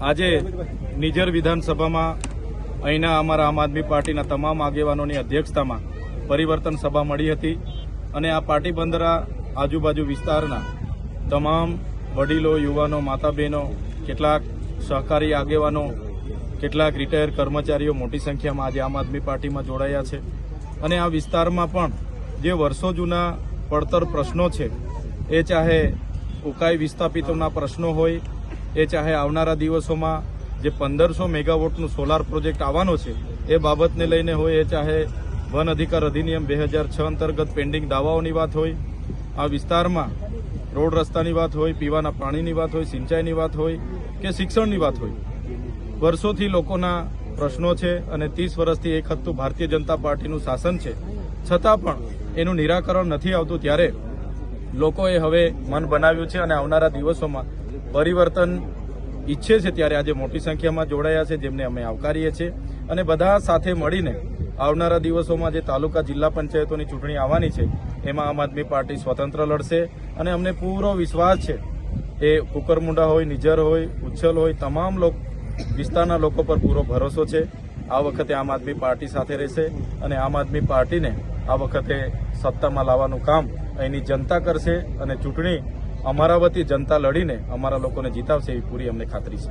આજે નિઝર વિધાનસભામાં અહીંના અમારા આમ આદમી પાર્ટીના તમામ આગેવાનોની અધ્યક્ષતામાં પરિવર્તન સભા મળી હતી અને આ પાર્ટી બંદરા આજુબાજુ વિસ્તારના તમામ વડીલો, યુવાનો, માતા બહેનો, કેટલાક સહકારી આગેવાનો, કેટલાક રિટાયર કર્મચારીઓ મોટી સંખ્યામાં આજે આમ આદમી પાર્ટીમાં જોડાયા છે અને આ વિસ્તારમાં પણ જે વર્ષો જૂના પડતર પ્રશ્નો છે, એ ચાહે ઉકાઈ વિસ્થાપિતોના પ્રશ્નો હોય, એ ચાહે આવનારા દિવસોમાં જે 1500 મેગાવોટનું સોલાર પ્રોજેક્ટ આવવાનો છે એ બાબતને લઈને હોય, એ ચાહે વન અધિકાર અધિનિયમ 2006 અંતર્ગત પેન્ડિંગ દાવાઓની વાત હોય, આ વિસ્તારમાં રોડ રસ્તાની વાત હોય, પીવાના પાણીની વાત હોય, સિંચાઈની વાત હોય કે શિક્ષણની વાત હોય, વર્ષોથી લોકોના પ્રશ્નો છે અને 30 વર્ષથી એક હતું ભારતીય જનતા પાર્ટીનું શાસન છે, છતાં પણ એનું નિરાકરણ નથી આવતું. ત્યારે લોકોએ હવે મન બનાવ્યું છે અને આવનારા દિવસોમાં પરિવર્તન ઈચ્છે છે, ત્યારે આજે મોટી સંખ્યામાં જોડાયા છે, જેમને અમે આવકારીએ છીએ અને બધા સાથે મળીને આવનારા દિવસોમાં જે તાલુકા જિલ્લા પંચાયતોની ચૂંટણી આવવાની છે એમાં આમ આદમી પાર્ટી સ્વતંત્ર લડશે અને અમને પૂરો વિશ્વાસ છે એ કુકરમુંડા હોય, નિઝર હોય, ઉચ્છલ હોય, તમામ વિસ્તારના લોકો પર પૂરો ભરોસો છે. આ વખતે આમ આદમી પાર્ટી સાથે રહેશે અને આમ આદમી પાર્ટીને આ વખતે સત્તામાં લાવવાનું કામ અહીંની જનતા કરશે અને ચૂંટણી અમારા વતી જનતા લડીને અમારા લોકોને જીતાવશે એવી પૂરી અમને ખાતરી છે.